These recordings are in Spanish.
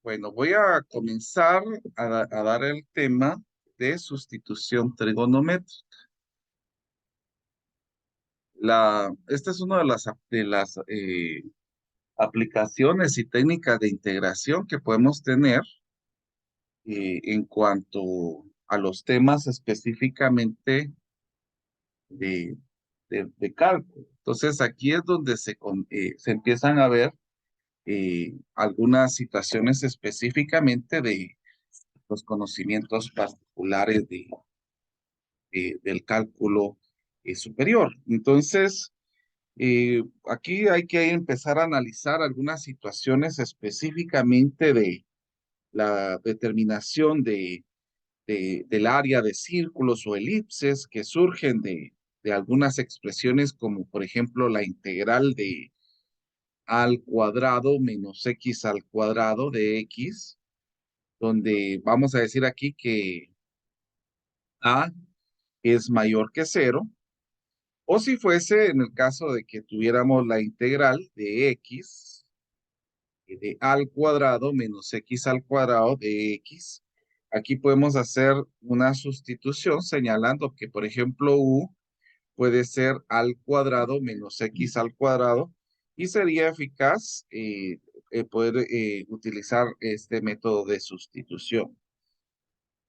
Bueno, voy a comenzar a dar el tema de sustitución trigonométrica. Esta es una de las aplicaciones y técnicas de integración que podemos tener en cuanto a los temas específicamente de, de cálculo. Entonces, aquí es donde se empiezan a ver algunas situaciones específicamente de los conocimientos particulares del cálculo superior. Entonces, aquí hay que empezar a analizar algunas situaciones específicamente de la determinación del área de círculos o elipses que surgen de algunas expresiones como por ejemplo la integral de a al cuadrado menos x al cuadrado de x, donde vamos a decir aquí que a es mayor que cero. O si fuese en el caso de que tuviéramos la integral de x, de a al cuadrado menos x al cuadrado de x, aquí podemos hacer una sustitución señalando que, por ejemplo, u puede ser al cuadrado menos x al cuadrado y sería eficaz poder utilizar este método de sustitución.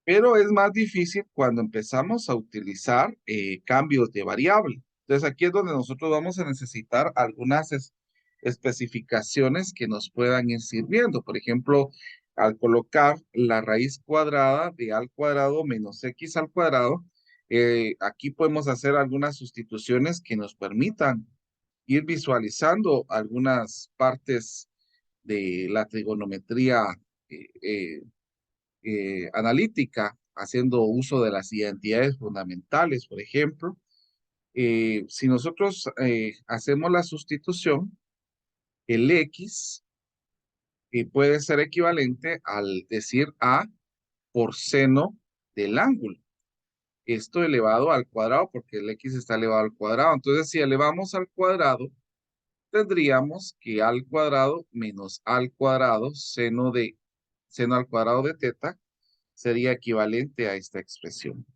Pero es más difícil cuando empezamos a utilizar cambios de variable. Entonces aquí es donde nosotros vamos a necesitar algunas especificaciones que nos puedan ir sirviendo. Por ejemplo, al colocar la raíz cuadrada de a al cuadrado menos x al cuadrado, aquí podemos hacer algunas sustituciones que nos permitan ir visualizando algunas partes de la trigonometría eh, eh, analítica, haciendo uso de las identidades fundamentales, por ejemplo. Si nosotros hacemos la sustitución, el x puede ser equivalente al decir a por seno del ángulo. Esto elevado al cuadrado, porque el x está elevado al cuadrado. Entonces, si elevamos al cuadrado, tendríamos que al cuadrado menos al cuadrado seno al cuadrado de teta sería equivalente a esta expresión.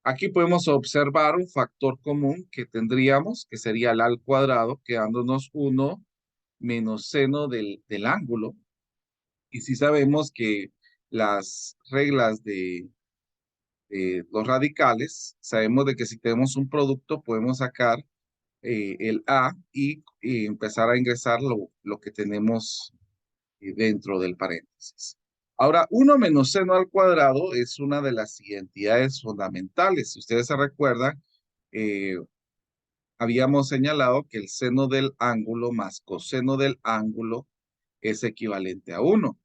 Aquí podemos observar un factor común que tendríamos, que sería el al cuadrado, quedándonos 1 menos seno del ángulo. Y si sabemos que las reglas de los radicales, sabemos de que si tenemos un producto podemos sacar el a y empezar a ingresar lo que tenemos dentro del paréntesis. Ahora, 1 menos seno al cuadrado es una de las identidades fundamentales. Si ustedes se recuerdan, eh, habíamos señalado que el seno del ángulo más coseno del ángulo es equivalente a 1.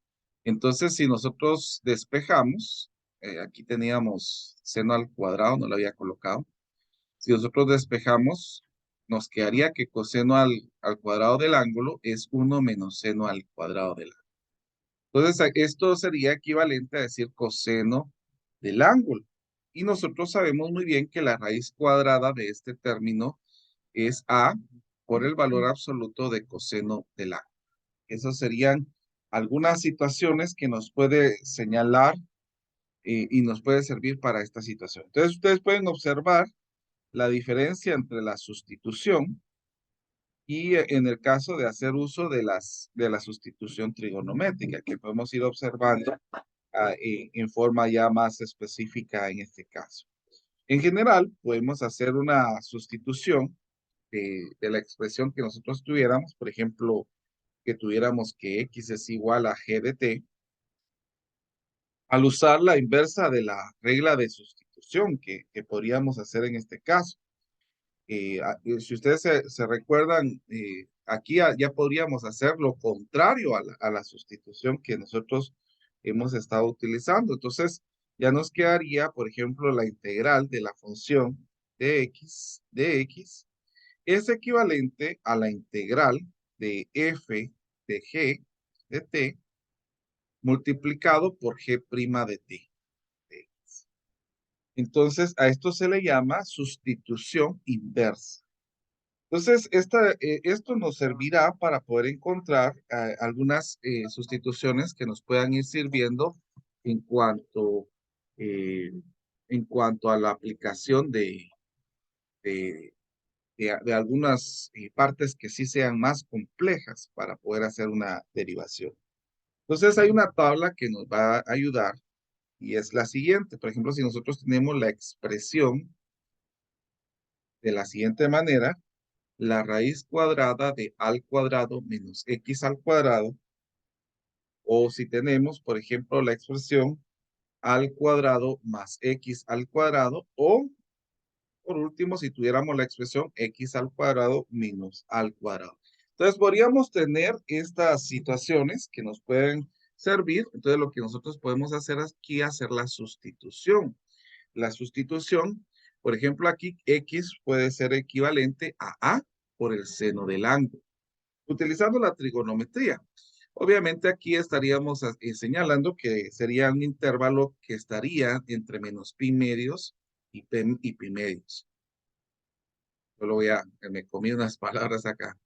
Entonces, si nosotros despejamos, aquí teníamos seno al cuadrado, no lo había colocado. Si nosotros despejamos, nos quedaría que coseno al cuadrado del ángulo es 1 menos seno al cuadrado del ángulo. Entonces, esto sería equivalente a decir coseno del ángulo. Y nosotros sabemos muy bien que la raíz cuadrada de este término es a por el valor absoluto de coseno del ángulo. Esas serían algunas situaciones que nos puede señalar y nos puede servir para esta situación. Entonces, ustedes pueden observar la diferencia entre la sustitución y en el caso de hacer uso de la sustitución trigonométrica, que podemos ir observando en forma ya más específica en este caso. En general, podemos hacer una sustitución de la expresión que nosotros tuviéramos, por ejemplo, que tuviéramos que x es igual a g de t, al usar la inversa de la regla de sustitución que podríamos hacer en este caso. Si ustedes se recuerdan, aquí ya podríamos hacer lo contrario a la sustitución que nosotros hemos estado utilizando. Entonces, ya nos quedaría, por ejemplo, la integral de la función de x es equivalente a la integral de f de g de t multiplicado por g' de t. Entonces, a esto se le llama sustitución inversa. Entonces, esto nos servirá para poder encontrar algunas sustituciones que nos puedan ir sirviendo en cuanto, eh, en cuanto a la aplicación de, de algunas partes que sí sean más complejas para poder hacer una derivación. Entonces, hay una tabla que nos va a ayudar y es la siguiente. Por ejemplo, si nosotros tenemos la expresión de la siguiente manera, la raíz cuadrada de al cuadrado menos x al cuadrado, o si tenemos, por ejemplo, la expresión al cuadrado más x al cuadrado, o por último, si tuviéramos la expresión x al cuadrado menos al cuadrado. Entonces, podríamos tener estas situaciones que nos pueden servir. Entonces, lo que nosotros podemos hacer aquí es hacer la sustitución. La sustitución, por ejemplo, aquí x puede ser equivalente a por el seno del ángulo, utilizando la trigonometría. Obviamente aquí estaríamos señalando que sería un intervalo que estaría entre menos pi medios y pi medios. Yo lo voy a, me comí unas palabras acá.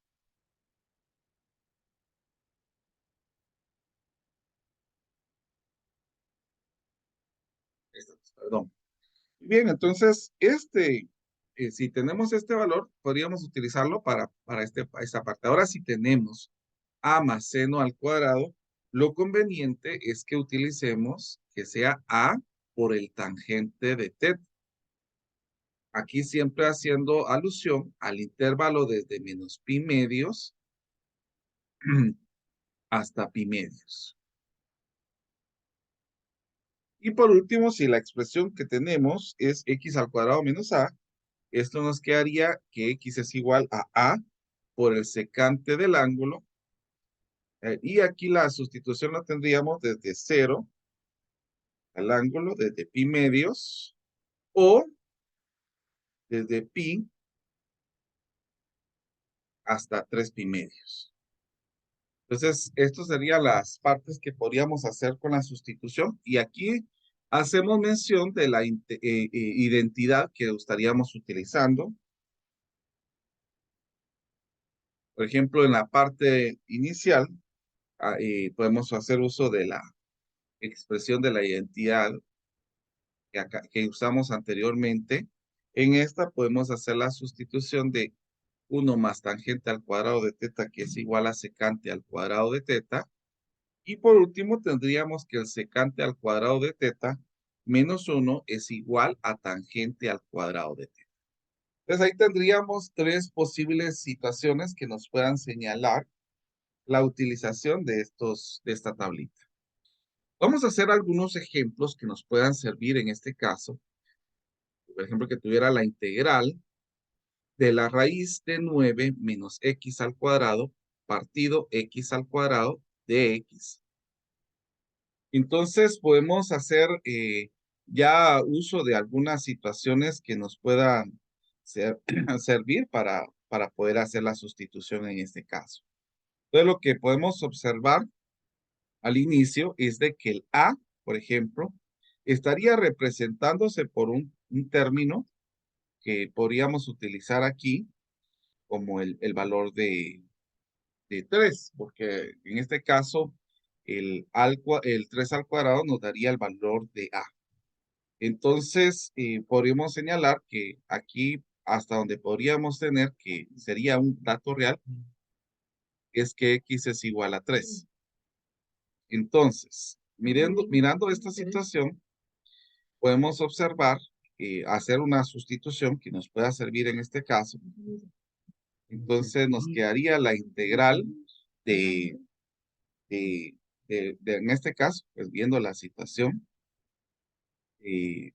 Perdón. Bien, entonces, si tenemos este valor, podríamos utilizarlo para esta parte. Ahora, si tenemos a más seno al cuadrado, lo conveniente es que utilicemos que sea a por el tangente de θ. Aquí siempre haciendo alusión al intervalo desde menos pi medios hasta pi medios. Y por último, si la expresión que tenemos es x al cuadrado menos a, esto nos quedaría que x es igual a por el secante del ángulo. Y aquí la sustitución la tendríamos desde 0 al ángulo, desde pi medios, o desde pi hasta 3 pi medios. Entonces, estas serían las partes que podríamos hacer con la sustitución. Y aquí hacemos mención de la identidad que estaríamos utilizando. Por ejemplo, en la parte inicial, podemos hacer uso de la expresión de la identidad que usamos anteriormente. En esta podemos hacer la sustitución de 1 más tangente al cuadrado de θ, que es igual a secante al cuadrado de θ. Y por último, tendríamos que el secante al cuadrado de θ menos 1 es igual a tangente al cuadrado de θ. Entonces ahí tendríamos tres posibles situaciones que nos puedan señalar la utilización de esta tablita. Vamos a hacer algunos ejemplos que nos puedan servir en este caso. Por ejemplo, que tuviera la integral de la raíz de 9 menos x al cuadrado partido x al cuadrado de x. Entonces podemos hacer ya uso de algunas situaciones que nos puedan servir para poder hacer la sustitución en este caso. Entonces lo que podemos observar al inicio es de que el a, por ejemplo, estaría representándose por un término que podríamos utilizar aquí como el valor de 3, porque en este caso el 3 al cuadrado nos daría el valor de a. Entonces, podríamos señalar que aquí, hasta donde podríamos tener que sería un dato real, es que x es igual a 3. Entonces, mirando esta situación, podemos observar, hacer una sustitución que nos pueda servir en este caso. Entonces, nos quedaría la integral de, en este caso, pues viendo la situación, eh,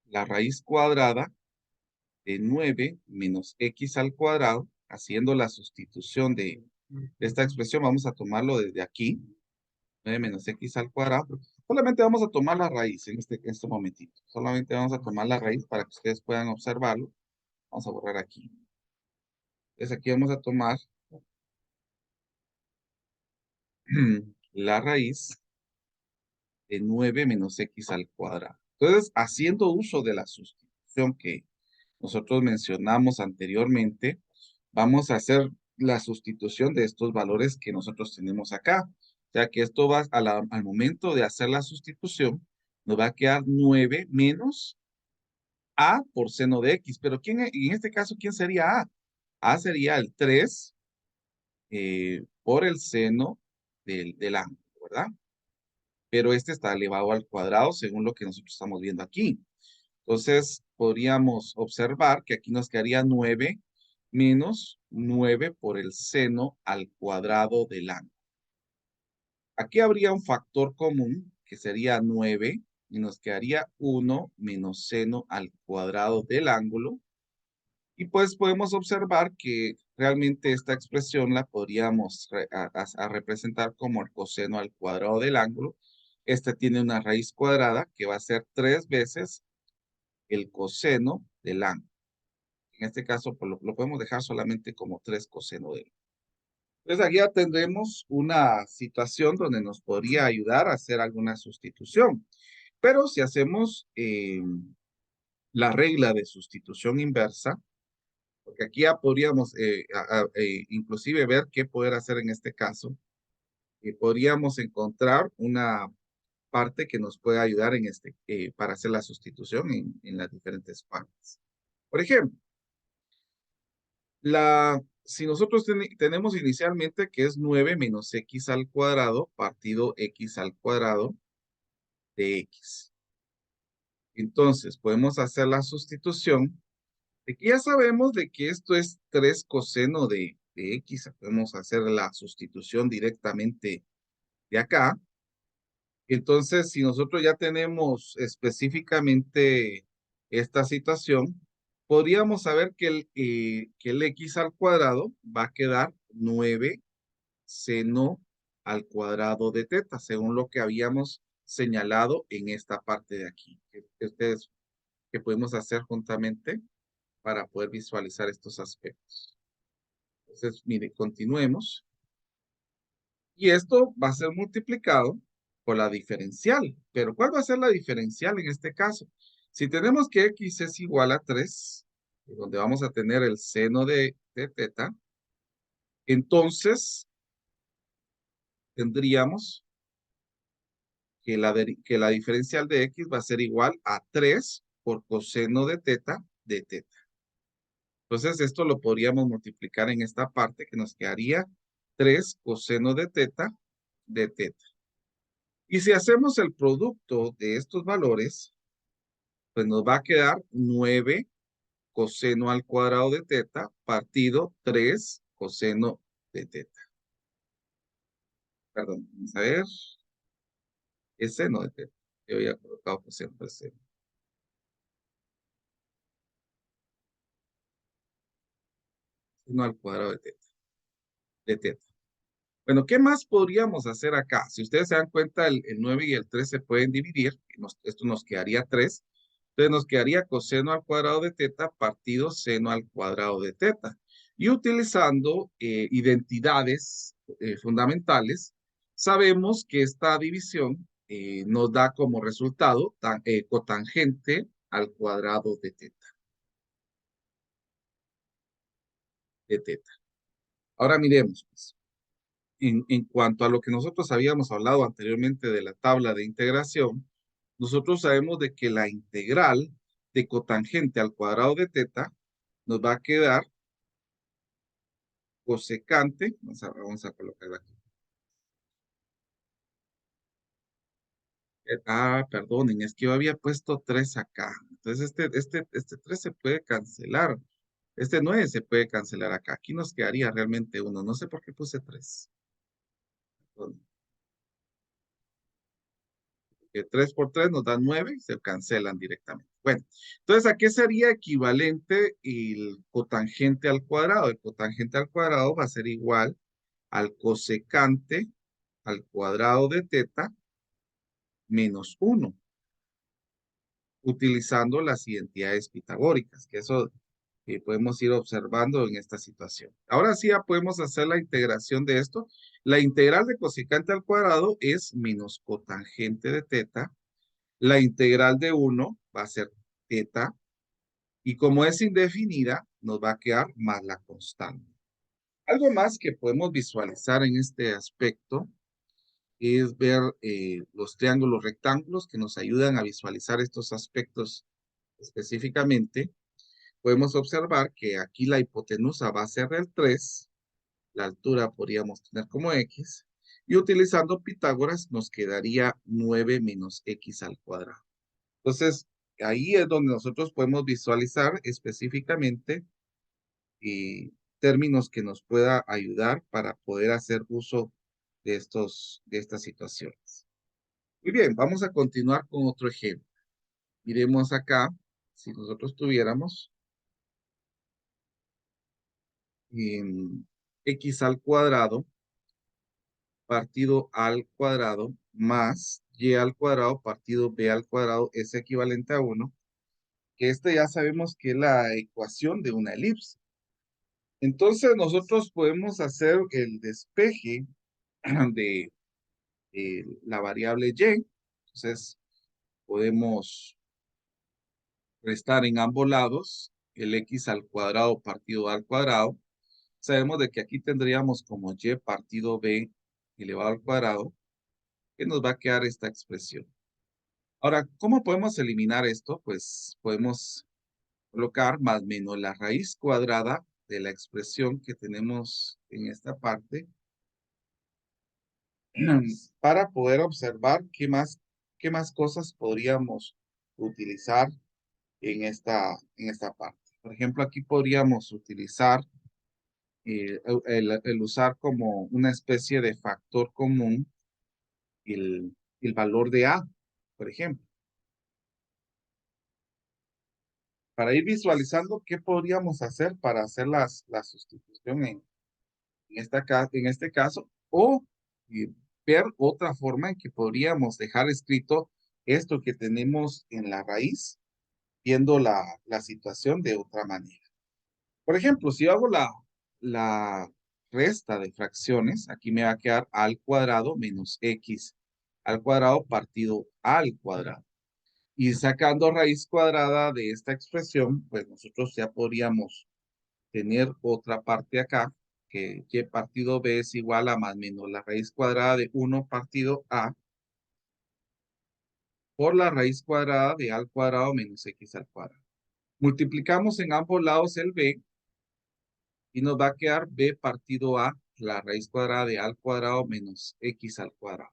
la raíz cuadrada de 9 menos x al cuadrado, haciendo la sustitución de esta expresión, vamos a tomarlo desde aquí, 9 menos x al cuadrado. Solamente vamos a tomar la raíz en este momentito. Solamente vamos a tomar la raíz para que ustedes puedan observarlo. Vamos a borrar aquí. Entonces aquí vamos a tomar la raíz de 9 menos x al cuadrado. Entonces, haciendo uso de la sustitución que nosotros mencionamos anteriormente, vamos a hacer la sustitución de estos valores que nosotros tenemos acá. O sea que esto va al momento de hacer la sustitución, nos va a quedar 9 menos A por seno de X. Pero en este caso, ¿quién sería A? A sería el 3 por el seno del ángulo, ¿verdad? Pero este está elevado al cuadrado según lo que nosotros estamos viendo aquí. Entonces, podríamos observar que aquí nos quedaría 9 menos 9 por el seno al cuadrado del ángulo. Aquí habría un factor común que sería 9 y nos quedaría 1 menos seno al cuadrado del ángulo. Y pues podemos observar que realmente esta expresión la podríamos representar como el coseno al cuadrado del ángulo. Este tiene una raíz cuadrada que va a ser 3 veces el coseno del ángulo. En este caso, pues lo podemos dejar solamente como 3 coseno de él. Entonces aquí ya tendremos una situación donde nos podría ayudar a hacer alguna sustitución. Pero si hacemos la regla de sustitución inversa, porque aquí ya podríamos inclusive ver qué poder hacer en este caso. Podríamos encontrar una parte que nos puede ayudar para hacer la sustitución en las diferentes partes. Por ejemplo, si nosotros tenemos inicialmente que es 9 menos x al cuadrado partido x al cuadrado de x. Entonces, podemos hacer la sustitución. Aquí ya sabemos de que esto es 3 coseno de x. Podemos hacer la sustitución directamente de acá. Entonces, si nosotros ya tenemos específicamente esta situación, podríamos saber que el x al cuadrado va a quedar 9 seno al cuadrado de teta, según lo que habíamos señalado en esta parte de aquí, que podemos hacer juntamente para poder visualizar estos aspectos. Entonces, mire, continuemos. Y esto va a ser multiplicado por la diferencial. Pero ¿cuál va a ser la diferencial en este caso? Si tenemos que x es igual a 3, donde vamos a tener el seno de teta, entonces tendríamos que la diferencial de x va a ser igual a 3 por coseno de teta de teta. Entonces esto lo podríamos multiplicar en esta parte que nos quedaría 3 coseno de teta de teta. Y si hacemos el producto de estos valores, pues nos va a quedar 9 coseno al cuadrado de teta partido 3 coseno de teta. Perdón, vamos a ver. Es seno de teta. Yo había colocado coseno de seno. Seno al cuadrado de teta. Bueno, ¿qué más podríamos hacer acá? Si ustedes se dan cuenta, el 9 y el 3 se pueden dividir. Esto nos quedaría 3. Entonces nos quedaría coseno al cuadrado de teta partido seno al cuadrado de teta. Y utilizando identidades fundamentales, sabemos que esta división nos da como resultado cotangente al cuadrado de teta. Ahora miremos, pues. En cuanto a lo que nosotros habíamos hablado anteriormente de la tabla de integración, nosotros sabemos de que la integral de cotangente al cuadrado de teta nos va a quedar cosecante. Vamos a colocarla aquí. Perdonen, es que yo había puesto 3 acá. Entonces este 3 se puede cancelar. Este 9 se puede cancelar acá. Aquí nos quedaría realmente 1. No sé por qué puse 3. Que 3 por 3 nos da 9 y se cancelan directamente. Bueno, entonces, ¿a qué sería equivalente el cotangente al cuadrado? El cotangente al cuadrado va a ser igual al cosecante al cuadrado de teta menos 1, utilizando las identidades pitagóricas, que eso podemos ir observando en esta situación. Ahora sí ya podemos hacer la integración de esto. La integral de cosecante al cuadrado es menos cotangente de teta. La integral de 1 va a ser teta Y como es indefinida, nos va a quedar más la constante. Algo más que podemos visualizar en este aspecto es ver los triángulos rectángulos que nos ayudan a visualizar estos aspectos específicamente. Podemos observar que aquí la hipotenusa va a ser el 3, la altura podríamos tener como x, y utilizando Pitágoras nos quedaría 9 menos x al cuadrado. Entonces, ahí es donde nosotros podemos visualizar específicamente términos que nos pueda ayudar para poder hacer uso de estas situaciones. Muy bien, vamos a continuar con otro ejemplo. Miremos acá, si nosotros tuviéramos x al cuadrado partido a al cuadrado más y al cuadrado partido b al cuadrado es equivalente a 1, que ya sabemos que es la ecuación de una elipse. Entonces nosotros podemos hacer el despeje de la variable y. Entonces podemos restar en ambos lados el x al cuadrado partido a al cuadrado. Sabemos de que aquí tendríamos como y partido b elevado al cuadrado, que nos va a quedar esta expresión. Ahora, ¿cómo podemos eliminar esto? Pues podemos colocar más menos la raíz cuadrada de la expresión que tenemos en esta parte para poder observar qué más cosas podríamos utilizar en esta parte. Por ejemplo, aquí podríamos utilizar el usar como una especie de factor común el valor de A, por ejemplo. Para ir visualizando qué podríamos hacer para hacer la sustitución en este caso, o ver otra forma en que podríamos dejar escrito esto que tenemos en la raíz, viendo la situación de otra manera. Por ejemplo, si yo hago la resta de fracciones, aquí me va a quedar a al cuadrado menos x al cuadrado partido a al cuadrado. Y sacando raíz cuadrada de esta expresión, pues nosotros ya podríamos tener otra parte acá, que y partido b es igual a más menos la raíz cuadrada de 1 partido a por la raíz cuadrada de a al cuadrado menos x al cuadrado. Multiplicamos en ambos lados el b y nos va a quedar b partido a la raíz cuadrada de a al cuadrado menos x al cuadrado.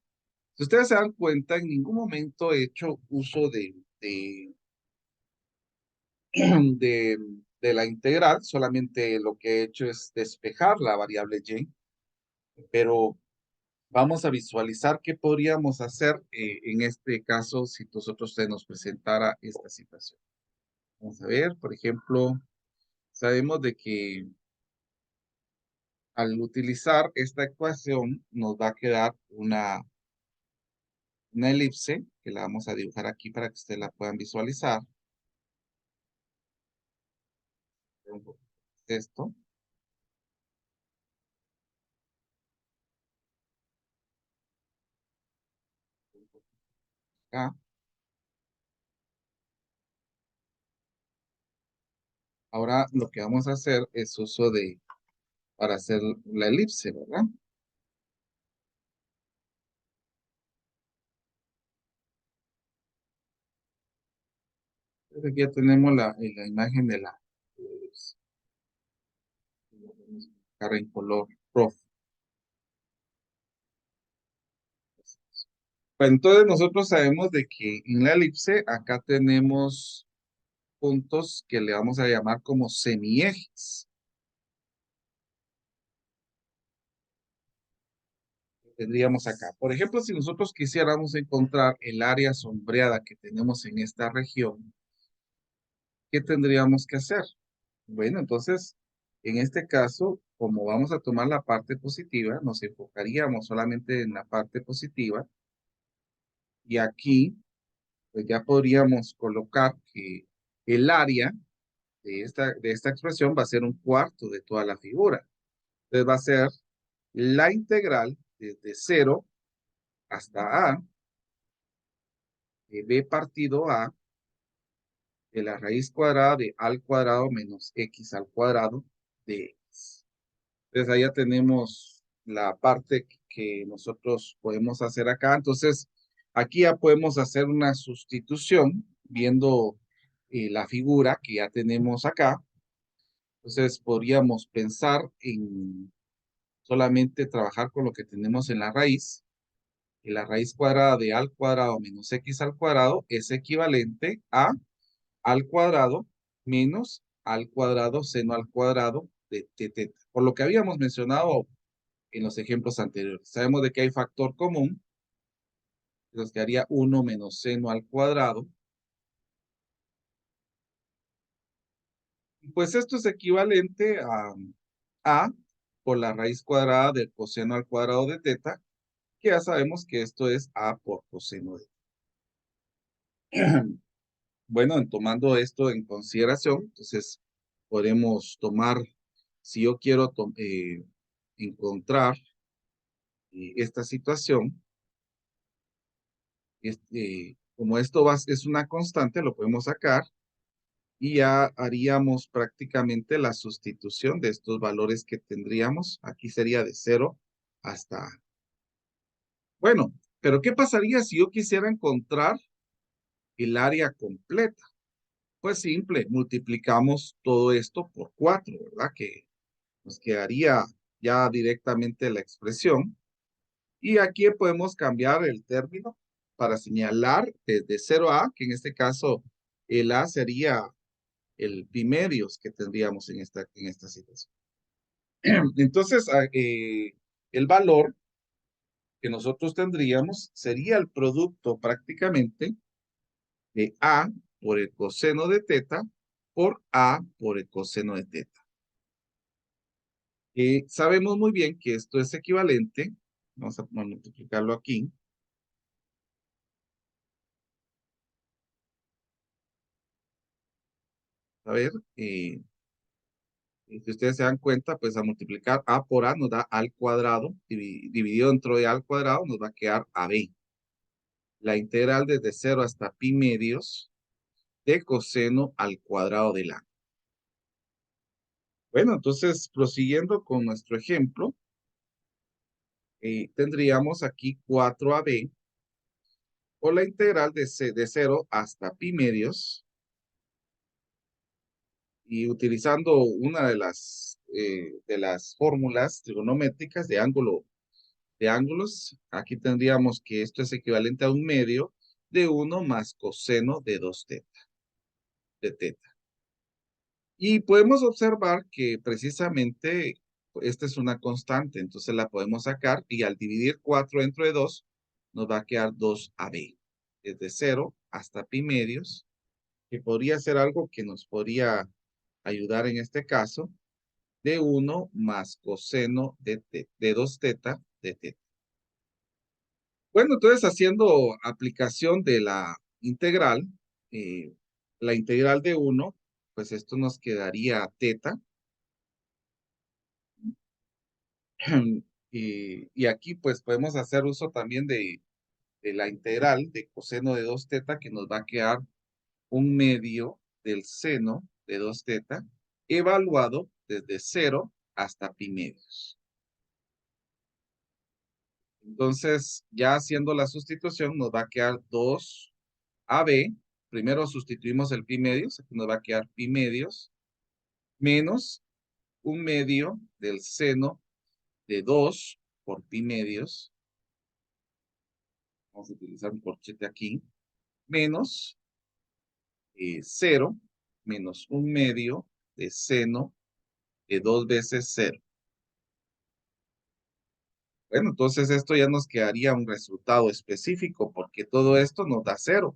Si ustedes se dan cuenta, en ningún momento he hecho uso de, de la integral, solamente lo que he hecho es despejar la variable y, pero vamos a visualizar qué podríamos hacer en este caso si nosotros se nos presentara esta situación. Vamos a ver, por ejemplo, sabemos de que al utilizar esta ecuación nos va a quedar una elipse, que la vamos a dibujar aquí para que ustedes la puedan visualizar. Esto. Acá. Ahora lo que vamos a hacer es uso para hacer la elipse, ¿verdad? Entonces aquí ya tenemos la imagen de la elipse. Cara en color rojo. Pues entonces nosotros sabemos de que en la elipse acá tenemos puntos que le vamos a llamar como semiejes. Tendríamos acá. Por ejemplo, si nosotros quisiéramos encontrar el área sombreada que tenemos en esta región, ¿qué tendríamos que hacer? Bueno, entonces, en este caso, como vamos a tomar la parte positiva, nos enfocaríamos solamente en la parte positiva y aquí pues ya podríamos colocar que el área de esta expresión va a ser un cuarto de toda la figura. Entonces va a ser la integral desde 0 hasta a, de b partido a de la raíz cuadrada de a al cuadrado menos x al cuadrado de x. Entonces, ahí ya tenemos la parte que nosotros podemos hacer acá. Entonces, aquí ya podemos hacer una sustitución viendo la figura que ya tenemos acá. Entonces, podríamos pensar en solamente trabajar con lo que tenemos en la raíz. Y la raíz cuadrada de a al cuadrado menos x al cuadrado es equivalente a al cuadrado menos al cuadrado seno al cuadrado de teta. Por lo que habíamos mencionado en los ejemplos anteriores. Sabemos de que hay factor común, nos quedaría 1 menos seno al cuadrado. Pues esto es equivalente a por la raíz cuadrada del coseno al cuadrado de teta, que ya sabemos que esto es a por coseno de teta. Bueno, tomando esto en consideración, entonces podemos tomar, si yo quiero encontrar esta situación, como esto es una constante, lo podemos sacar y ya haríamos prácticamente la sustitución de estos valores que tendríamos. Aquí sería de 0 hasta... Bueno, pero ¿qué pasaría si yo quisiera encontrar el área completa? Pues simple, multiplicamos todo esto por 4, ¿verdad? Que nos quedaría ya directamente la expresión. Y aquí podemos cambiar el término para señalar desde 0 a, que en este caso el a sería el pi medios que tendríamos en esta situación. Entonces, el valor que nosotros tendríamos sería el producto prácticamente de a por el coseno de teta por a por el coseno de teta. Sabemos muy bien que esto es equivalente, vamos a multiplicarlo aquí. A ver, si ustedes se dan cuenta, pues a multiplicar a por a nos da al cuadrado, dividido dentro de a al cuadrado nos va a quedar ab. La integral desde 0 hasta pi medios de coseno al cuadrado del ángulo. Bueno, entonces, prosiguiendo con nuestro ejemplo, tendríamos aquí 4ab o la integral de 0 hasta pi medios y utilizando una de las fórmulas trigonométricas de ángulos, aquí tendríamos que esto es equivalente a un medio de 1 más coseno de 2 de teta. Y podemos observar que precisamente esta es una constante, entonces la podemos sacar y al dividir 4 dentro de 2, nos va a quedar 2ab, desde 0 hasta pi medios, que podría ser algo que nos podría ayudar en este caso, de 1 más coseno de 2 teta de teta. Bueno, entonces haciendo aplicación de eh, la integral de 1, pues esto nos quedaría teta. Y aquí pues podemos hacer uso también de la integral de coseno de 2 teta que nos va a quedar un medio del seno de 2 teta evaluado desde 0 hasta pi medios. Entonces, ya haciendo la sustitución, nos va a quedar 2ab. Primero sustituimos el pi medios, aquí nos va a quedar pi medios, menos un medio del seno de 2 por pi medios. Vamos a utilizar un corchete aquí. Menos 0, menos un medio de seno de 2 veces 0. Bueno, entonces esto ya nos quedaría un resultado específico porque todo esto nos da 0.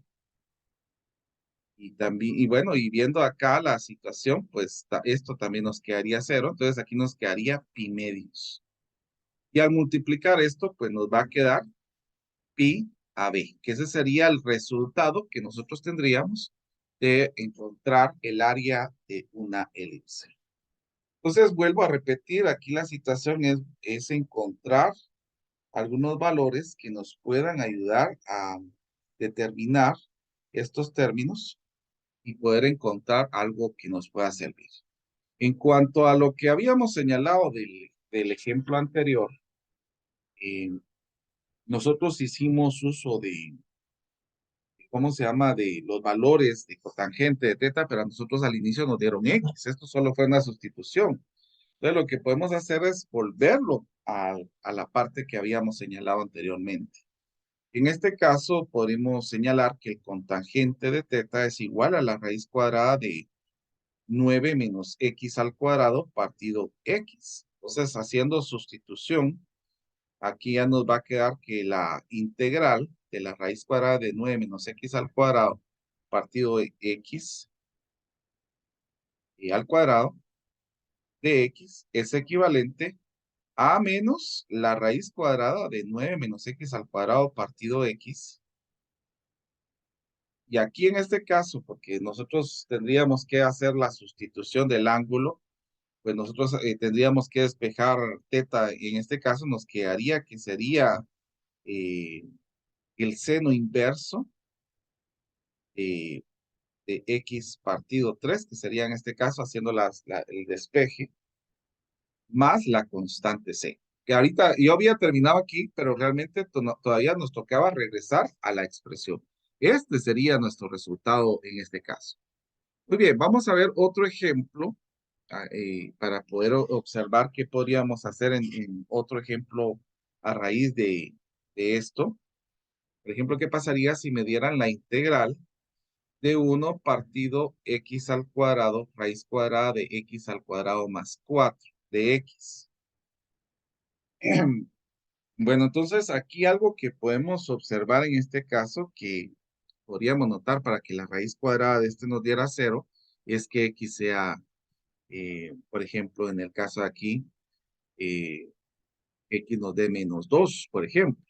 Y también, y bueno, y viendo acá la situación, pues esto también nos quedaría 0. Entonces aquí nos quedaría pi medios. Y al multiplicar esto, pues nos va a quedar pi a b, que ese sería el resultado que nosotros tendríamos de encontrar el área de una elipse. Entonces vuelvo a repetir, aquí la situación es encontrar algunos valores que nos puedan ayudar a determinar estos términos y poder encontrar algo que nos pueda servir. En cuanto a lo que habíamos señalado del ejemplo anterior, eh, nosotros hicimos uso de, ¿cómo se llama? De los valores de cotangente de teta, pero a nosotros al inicio nos dieron X. Esto solo fue una sustitución. Entonces lo que podemos hacer es volverlo a la parte que habíamos señalado anteriormente. En este caso podemos señalar que el cotangente de teta es igual a la raíz cuadrada de 9 menos X al cuadrado partido X. Entonces, haciendo sustitución, aquí ya nos va a quedar que la integral de la raíz cuadrada de 9 menos X al cuadrado partido de X y al cuadrado de X es equivalente a menos la raíz cuadrada de 9 menos X al cuadrado partido X. Y aquí en este caso, porque nosotros tendríamos que hacer la sustitución del ángulo, pues nosotros tendríamos que despejar teta, y en este caso nos quedaría que sería eh, el seno inverso eh, de x partido 3, que sería en este caso haciendo el despeje, más la constante c. Que ahorita yo había terminado aquí, pero realmente todavía nos tocaba regresar a la expresión. Este sería nuestro resultado en este caso. Muy bien, vamos a ver otro ejemplo para poder observar qué podríamos hacer en otro ejemplo a raíz de esto. Por ejemplo, ¿qué pasaría si me dieran la integral de 1 partido x al cuadrado, raíz cuadrada de x al cuadrado más 4 de x? Bueno, entonces aquí algo que podemos observar en este caso que podríamos notar para que la raíz cuadrada de este nos diera 0 es que x sea, por ejemplo, en el caso de aquí, eh, x nos dé menos 2, por ejemplo.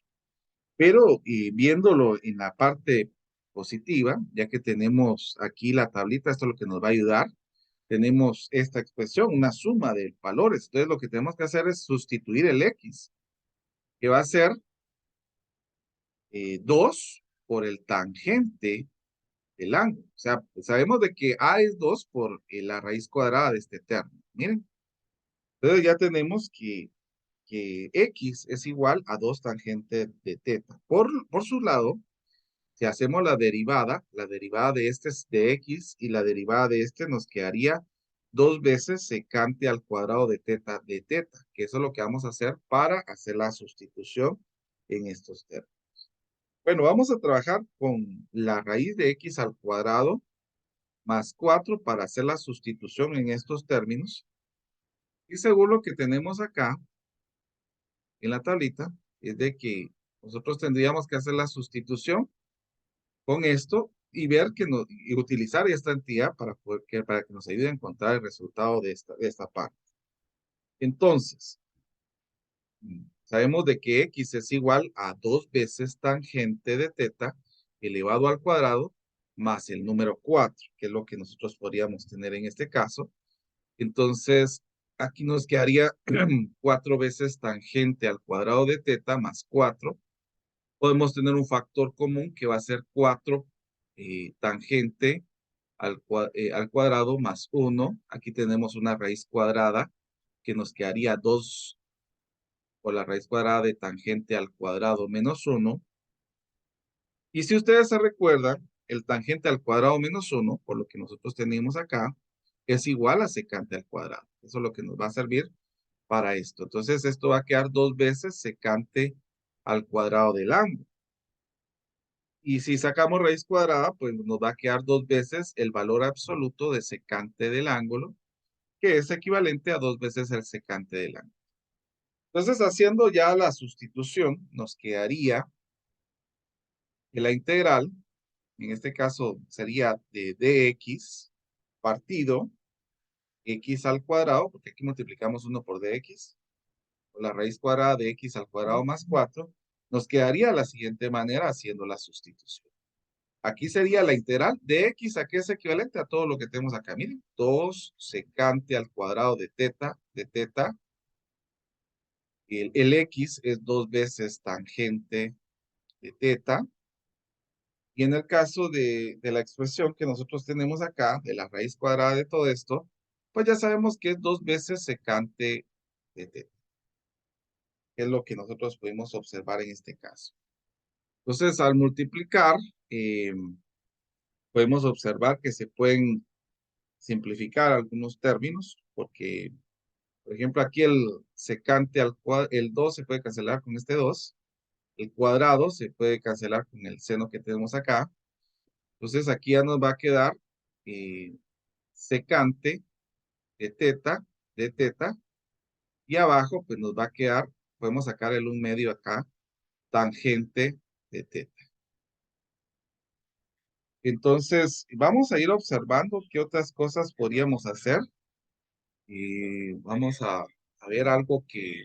Pero viéndolo en la parte positiva, ya que tenemos aquí la tablita, esto es lo que nos va a ayudar. Tenemos esta expresión, una suma de valores. Entonces lo que tenemos que hacer es sustituir el x, que va a ser 2 por el tangente del ángulo. O sea, sabemos de que a es 2 por la raíz cuadrada de este término. Miren. Entonces ya tenemos que x es igual a 2 tangente de teta. Por su lado, si hacemos la derivada de este es de x y la derivada de este nos quedaría 2 veces secante al cuadrado de teta, que eso es lo que vamos a hacer para hacer la sustitución en estos términos. Bueno, vamos a trabajar con la raíz de x al cuadrado más 4 para hacer la sustitución en estos términos. Y según lo que tenemos acá en la tablita, es de que nosotros tendríamos que hacer la sustitución con esto y ver y utilizar esta entidad para que nos ayude a encontrar el resultado de esta parte. Entonces, sabemos de que x es igual a 2 veces tangente de teta elevado al cuadrado más el número 4, que es lo que nosotros podríamos tener en este caso. Entonces, aquí nos quedaría 4 veces tangente al cuadrado de teta más 4. Podemos tener un factor común que va a ser 4 tangente al cuadrado más 1. Aquí tenemos una raíz cuadrada que nos quedaría 2 por la raíz cuadrada de tangente al cuadrado menos 1. Y si ustedes se recuerdan, el tangente al cuadrado menos 1, por lo que nosotros tenemos acá, es igual a secante al cuadrado. Eso es lo que nos va a servir para esto. Entonces, esto va a quedar 2 veces secante al cuadrado del ángulo. Y si sacamos raíz cuadrada, pues nos va a quedar 2 veces el valor absoluto de secante del ángulo, que es equivalente a 2 veces el secante del ángulo. Entonces, haciendo ya la sustitución, nos quedaría que la integral, en este caso sería de dx partido x al cuadrado, porque aquí multiplicamos 1 por dx, por la raíz cuadrada de x al cuadrado más 4, nos quedaría de la siguiente manera haciendo la sustitución. Aquí sería la integral de x, a que es equivalente a todo lo que tenemos acá. Miren, 2 secante al cuadrado de teta, el x es 2 veces tangente de teta, Y en el caso de la expresión que nosotros tenemos acá, de la raíz cuadrada de todo esto, pues ya sabemos que es 2 veces secante de teta, que es lo que nosotros pudimos observar en este caso. Entonces, al multiplicar, eh, podemos observar que se pueden simplificar algunos términos, porque, por ejemplo, aquí el secante al cuadrado, el 2 se puede cancelar con este 2, el cuadrado se puede cancelar con el seno que tenemos acá. Entonces, aquí ya nos va a quedar eh, secante de teta, y abajo pues nos va a quedar, podemos sacar el 1/2 acá, tangente de teta. Entonces, vamos a ir observando qué otras cosas podríamos hacer. Y vamos a ver algo que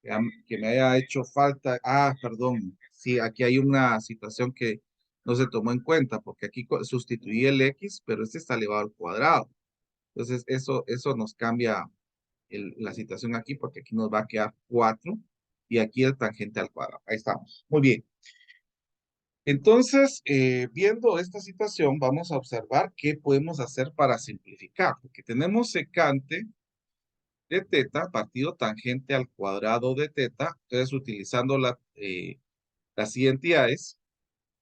me haya hecho falta. Ah, perdón. Sí, aquí hay una situación que no se tomó en cuenta, porque aquí sustituí el x, pero este está elevado al cuadrado. Entonces, eso nos cambia la situación aquí, porque aquí nos va a quedar 4 y aquí el tangente al cuadrado. Ahí estamos. Muy bien. Entonces, viendo esta situación, vamos a observar qué podemos hacer para simplificar, porque tenemos secante de teta partido tangente al cuadrado de teta. Entonces, utilizando las identidades,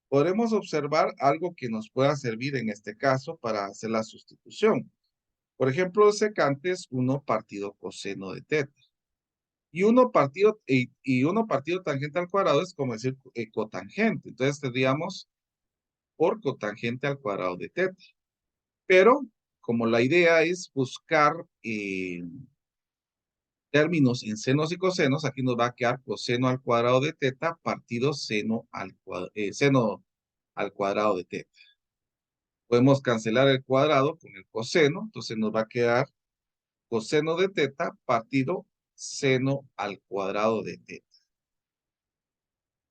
podremos observar algo que nos pueda servir en este caso para hacer la sustitución. Por ejemplo, secante es 1 partido coseno de teta. Y uno partido tangente al cuadrado es como decir cotangente. Entonces tendríamos por cotangente al cuadrado de teta. Pero como la idea es buscar términos en senos y cosenos, aquí nos va a quedar coseno al cuadrado de teta partido seno al cuadrado de teta. Podemos cancelar el cuadrado con el coseno, entonces nos va a quedar coseno de teta partido seno al cuadrado de teta.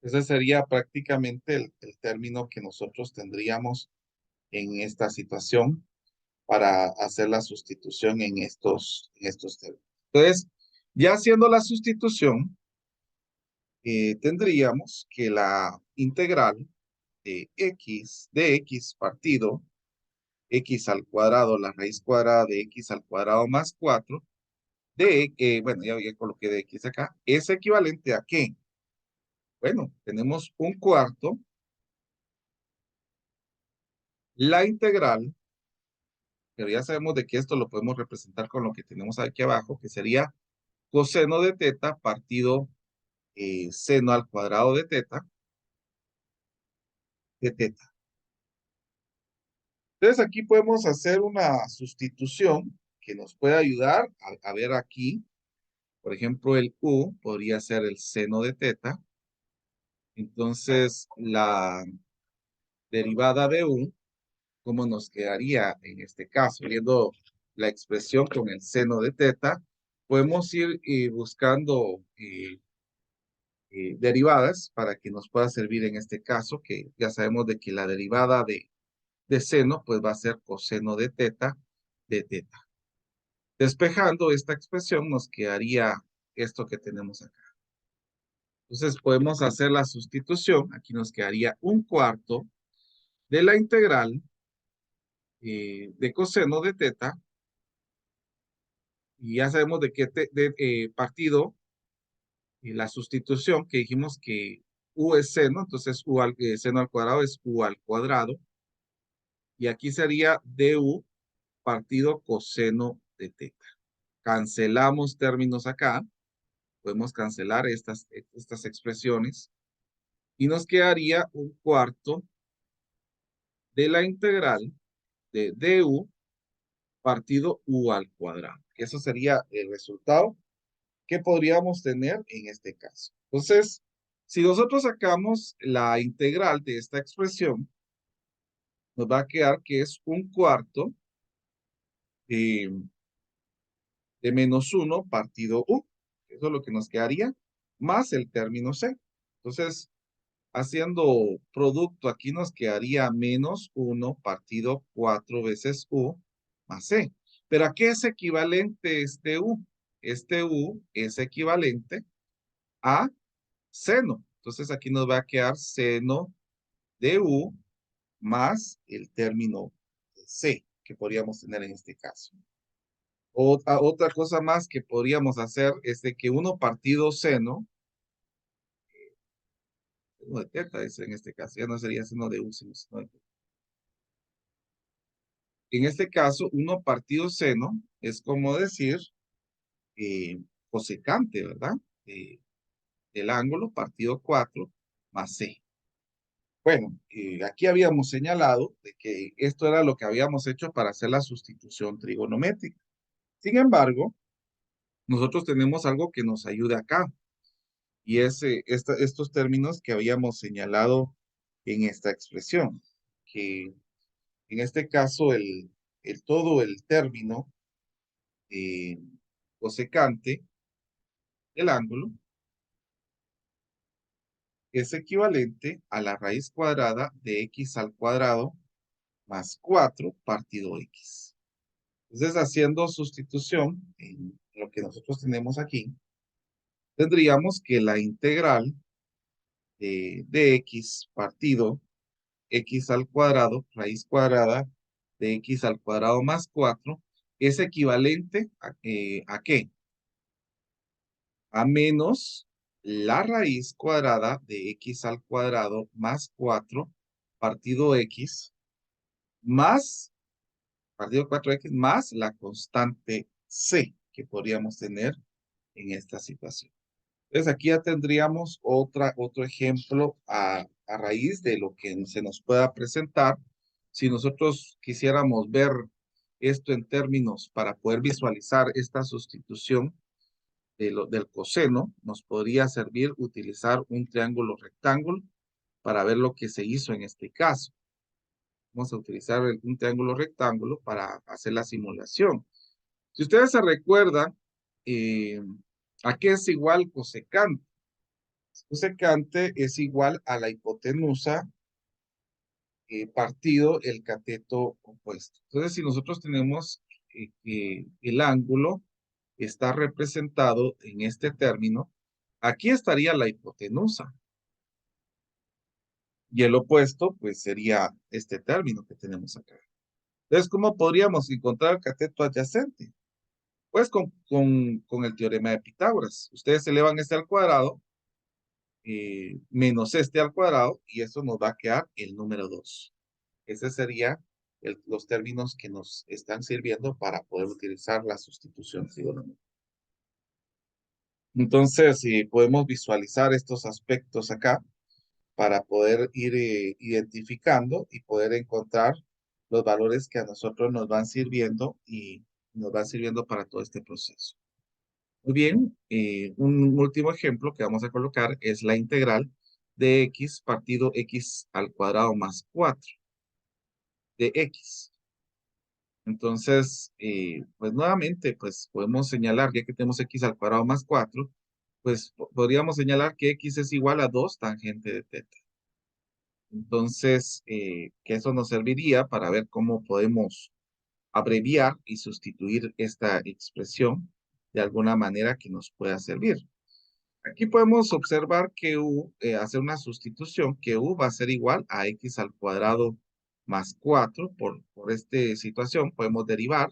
Ese sería prácticamente el término que nosotros tendríamos en esta situación para hacer la sustitución en estos términos. Entonces, ya haciendo la sustitución, tendríamos que la integral de x partido x al cuadrado, la raíz cuadrada de x al cuadrado más 4, bueno, ya coloqué de x acá, es equivalente a ¿qué? Bueno, tenemos un cuarto, la integral, pero ya sabemos de que esto lo podemos representar con lo que tenemos aquí abajo, que sería coseno de teta partido seno al cuadrado de teta. Entonces aquí podemos hacer una sustitución que nos puede ayudar a ver aquí. Por ejemplo, el u podría ser el seno de teta. Entonces la derivada de u, ¿cómo nos quedaría en este caso? Viendo la expresión con el seno de teta, podemos ir buscando derivadas para que nos pueda servir en este caso, que ya sabemos de que la derivada de seno pues va a ser coseno de teta de teta. Despejando esta expresión nos quedaría esto que tenemos acá. Entonces podemos hacer la sustitución. Aquí nos quedaría un cuarto de la integral de coseno de teta. Y ya sabemos de qué partido la sustitución que dijimos que u es seno. Entonces seno al cuadrado es u al cuadrado. Y aquí sería du partido coseno de teta. Cancelamos términos acá. Podemos cancelar estas expresiones. Y nos quedaría un cuarto de la integral de du partido u al cuadrado. Eso sería el resultado que podríamos tener en este caso. Entonces, si nosotros sacamos la integral de esta expresión, nos va a quedar que es un cuarto eh, de menos 1 partido u. Eso es lo que nos quedaría, más el término c. Entonces, haciendo producto, aquí nos quedaría menos 1 partido 4 veces u más c. ¿Pero a qué es equivalente este u? Este u es equivalente a seno. Entonces aquí nos va a quedar seno de u más el término C que podríamos tener en este caso. Otra cosa más que podríamos hacer es de que 1 partido seno, seno de teta es en este caso, ya no sería seno de U, sino seno de teta. En este caso, 1 partido seno es como decir cosecante, ¿verdad? El ángulo partido 4 más C. Bueno, aquí habíamos señalado de que esto era lo que habíamos hecho para hacer la sustitución trigonométrica. Sin embargo, nosotros tenemos algo que nos ayuda acá, y es estos términos que habíamos señalado en esta expresión, que en este caso todo el término eh, cosecante del ángulo es equivalente a la raíz cuadrada de x al cuadrado más 4 partido x. Entonces, haciendo sustitución en lo que nosotros tenemos aquí, tendríamos que la integral de x partido x al cuadrado, raíz cuadrada de x al cuadrado más 4, es equivalente ¿a qué? A menos la raíz cuadrada de x al cuadrado más 4 partido x más partido 4x más la constante c que podríamos tener en esta situación. Entonces aquí ya tendríamos otro ejemplo a raíz de lo que se nos pueda presentar. Si nosotros quisiéramos ver esto en términos para poder visualizar esta sustitución del coseno, nos podría servir utilizar un triángulo rectángulo para ver lo que se hizo en este caso. Vamos a utilizar un triángulo rectángulo para hacer la simulación. Si ustedes se recuerdan, ¿a qué es igual cosecante? Cosecante es igual a la hipotenusa partido el cateto opuesto. Entonces, si nosotros tenemos que el ángulo está representado en este término, aquí estaría la hipotenusa. Y el opuesto, pues, sería este término que tenemos acá. Entonces, ¿cómo podríamos encontrar el cateto adyacente? Pues con el teorema de Pitágoras. Ustedes elevan este al cuadrado, menos este al cuadrado, y eso nos va a quedar el número 2. Ese sería los términos que nos están sirviendo para poder utilizar la sustitución trigonométrica. Entonces, podemos visualizar estos aspectos acá para poder ir identificando y poder encontrar los valores que a nosotros nos van sirviendo y nos van sirviendo para todo este proceso. Muy bien, un último ejemplo que vamos a colocar es la integral de x partido x al cuadrado más 4 de x. Entonces, pues nuevamente, pues podemos señalar, ya que tenemos x al cuadrado más 4, pues podríamos señalar que x es igual a 2 tangente de teta. Entonces, que eso nos serviría para ver cómo podemos abreviar y sustituir esta expresión de alguna manera que nos pueda servir. Aquí podemos observar que hacer una sustitución, que u va a ser igual a x al cuadrado más 4. Por esta situación podemos derivar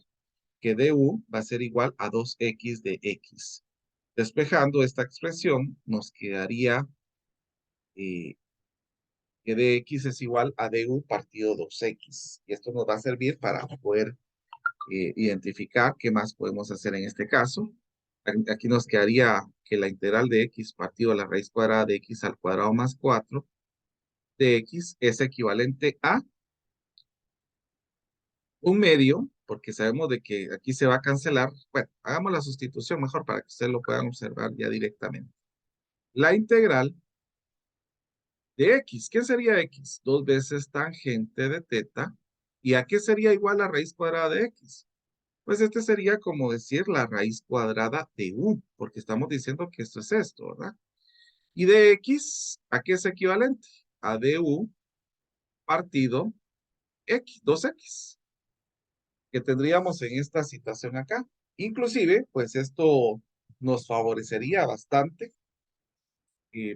que du va a ser igual a 2x de x. Despejando esta expresión, nos quedaría eh, que dx es igual a du partido 2x. Y esto nos va a servir para poder identificar qué más podemos hacer en este caso. Aquí nos quedaría que la integral de x partido a la raíz cuadrada de x al cuadrado más 4 de x es equivalente a un medio, porque sabemos de que aquí se va a cancelar. Bueno, hagamos la sustitución mejor para que ustedes lo puedan observar ya directamente. La integral de x, ¿qué sería x? 2 veces tangente de teta. ¿Y a qué sería igual la raíz cuadrada de x? Pues este sería como decir la raíz cuadrada de u, porque estamos diciendo que esto es esto, ¿verdad? Y de x, ¿a qué es equivalente? A du partido x, 2x, que tendríamos en esta situación acá. Inclusive, pues esto nos favorecería bastante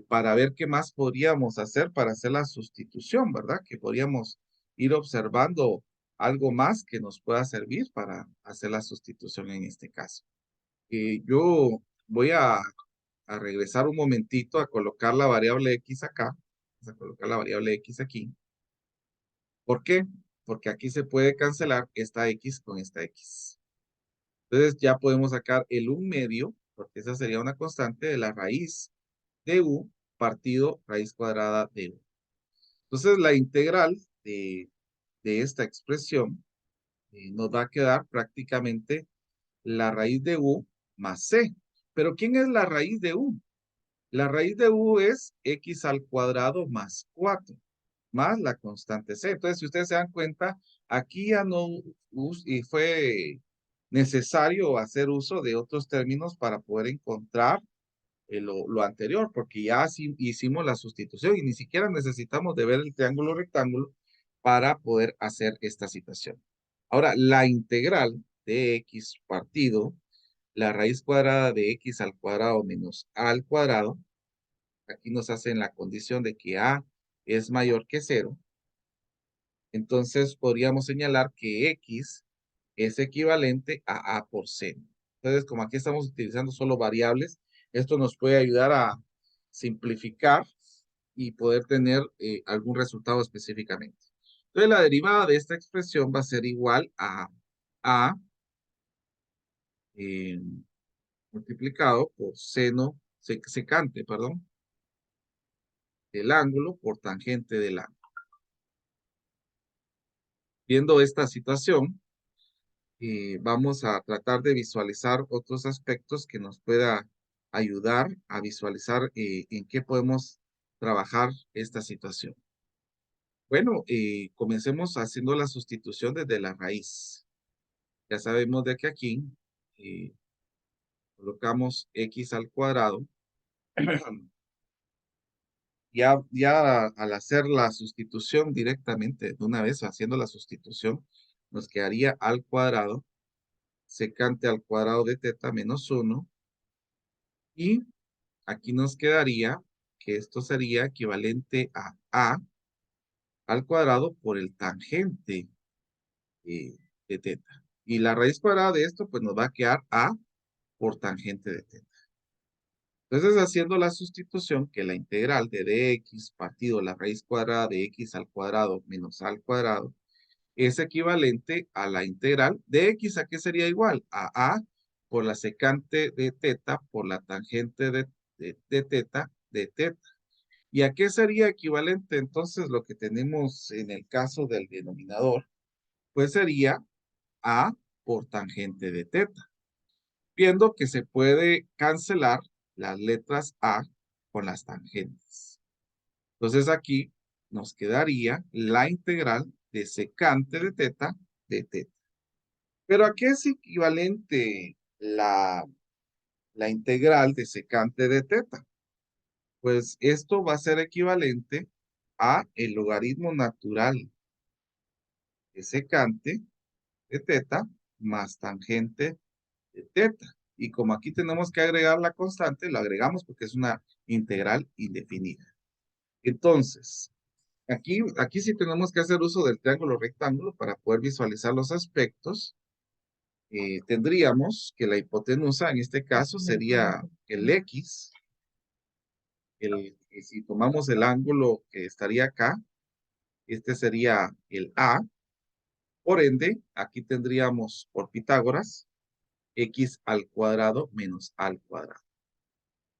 para ver qué más podríamos hacer para hacer la sustitución, ¿verdad? Que podríamos ir observando algo más que nos pueda servir para hacer la sustitución en este caso. Yo voy a regresar un momentito a colocar la variable X acá. Vamos a colocar la variable X aquí. ¿Por qué? Porque aquí se puede cancelar esta X con esta X. Entonces ya podemos sacar el 1/2, porque esa sería una constante de la raíz de U partido raíz cuadrada de U. Entonces la integral de esta expresión nos va a quedar prácticamente la raíz de U más C. Pero ¿quién es la raíz de U? La raíz de U es X al cuadrado más 4, más la constante C. Entonces, si ustedes se dan cuenta, aquí ya no y fue necesario hacer uso de otros términos para poder encontrar lo anterior, porque ya hicimos la sustitución y ni siquiera necesitamos de ver el triángulo rectángulo para poder hacer esta situación. Ahora, la integral de X partido la raíz cuadrada de X al cuadrado menos A al cuadrado, aquí nos hacen la condición de que A es mayor que 0, entonces podríamos señalar que X es equivalente a por C. Entonces, como aquí estamos utilizando solo variables, esto nos puede ayudar a simplificar y poder tener algún resultado específicamente. Entonces, la derivada de esta expresión va a ser igual a eh, multiplicado por secante, perdón, del ángulo por tangente del ángulo. Viendo esta situación, vamos a tratar de visualizar otros aspectos que nos pueda ayudar a visualizar en qué podemos trabajar esta situación. Bueno, comencemos haciendo la sustitución desde la raíz. Ya sabemos de que aquí eh, colocamos x al cuadrado. Ya al hacer la sustitución directamente, de una vez haciendo la sustitución, nos quedaría al cuadrado secante al cuadrado de teta menos 1. Y aquí nos quedaría que esto sería equivalente a al cuadrado por el tangente de teta. Y la raíz cuadrada de esto, pues nos va a quedar a por tangente de teta. Entonces, haciendo la sustitución, que la integral de dx partido la raíz cuadrada de x al cuadrado menos a al cuadrado es equivalente a la integral de x. ¿A qué sería igual? A por la secante de teta por la tangente de teta de teta. ¿Y a qué sería equivalente entonces lo que tenemos en el caso del denominador? Pues sería a por tangente de teta. Viendo que se puede cancelar las letras a con las tangentes. Entonces aquí nos quedaría la integral de secante de teta de teta. Pero ¿a qué es equivalente la integral de secante de teta? Pues esto va a ser equivalente a el logaritmo natural de secante de teta más tangente de teta. Y como aquí tenemos que agregar la constante, lo agregamos porque es una integral indefinida. Entonces, aquí sí tenemos que hacer uso del triángulo rectángulo para poder visualizar los aspectos. Tendríamos que la hipotenusa en este caso sería el X. Si tomamos el ángulo que estaría acá, este sería el A. Por ende, aquí tendríamos por Pitágoras X al cuadrado menos A al cuadrado.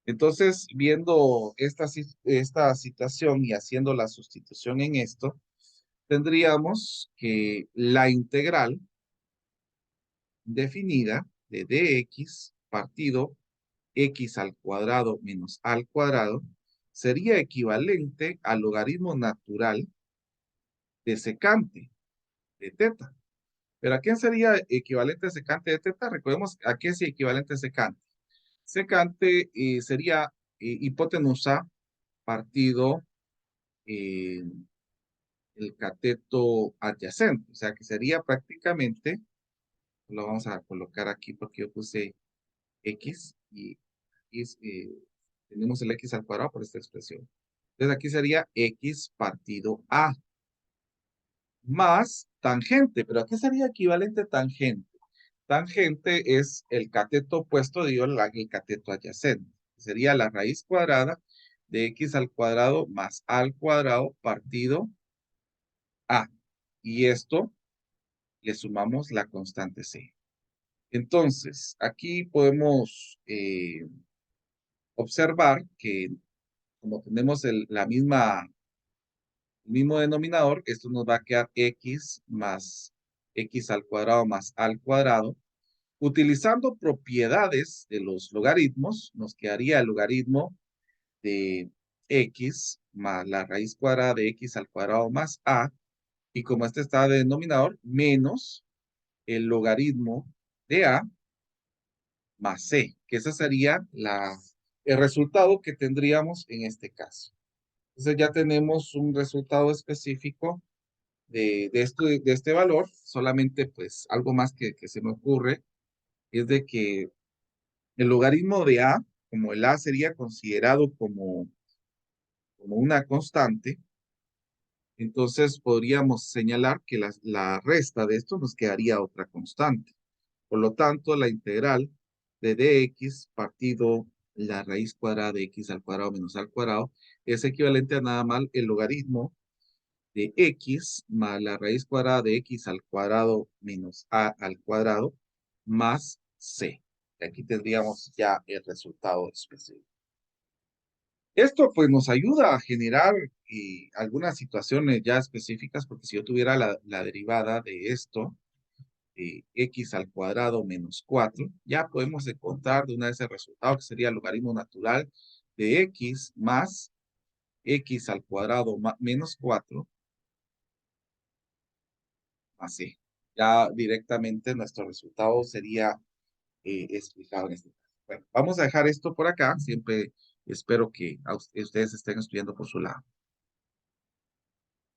Entonces, viendo esta situación y haciendo la sustitución en esto, tendríamos que la integral definida de dx partido x al cuadrado menos a al cuadrado sería equivalente al logaritmo natural de secante de teta. ¿Pero a quién sería equivalente a secante de teta? Recordemos a qué es equivalente secante. Secante sería hipotenusa partido el cateto adyacente. O sea que sería prácticamente, lo vamos a colocar aquí porque yo puse X y tenemos el X al cuadrado por esta expresión. Entonces aquí sería X partido A. más tangente. ¿Pero a qué sería equivalente tangente? Tangente es el cateto opuesto de el cateto adyacente. Sería la raíz cuadrada de x al cuadrado más a al cuadrado partido a. Y esto le sumamos la constante c. Entonces, aquí podemos observar que como tenemos el mismo denominador, esto nos va a quedar x más x al cuadrado más a al cuadrado. Utilizando propiedades de los logaritmos, nos quedaría el logaritmo de x más la raíz cuadrada de x al cuadrado más a, y como este está de denominador, menos el logaritmo de a más c, que ese sería el resultado que tendríamos en este caso. Entonces ya tenemos un resultado específico de este valor. Solamente pues algo más que se me ocurre es de que el logaritmo de a, como el a sería considerado como una constante, entonces podríamos señalar que la resta de esto nos quedaría otra constante. Por lo tanto, la integral de dx partido la raíz cuadrada de x al cuadrado menos a al cuadrado es equivalente a nada más el logaritmo de x más la raíz cuadrada de x al cuadrado menos a al cuadrado más c. Y aquí tendríamos ya el resultado específico. Esto pues nos ayuda a generar algunas situaciones ya específicas, porque si yo tuviera la derivada de esto, x al cuadrado menos 4, ya podemos encontrar de una vez el resultado, que sería el logaritmo natural de x más x al cuadrado menos 4 más c. Ya directamente nuestro resultado sería explicado en este caso. Bueno, vamos a dejar esto por acá. Siempre espero que ustedes estén estudiando por su lado.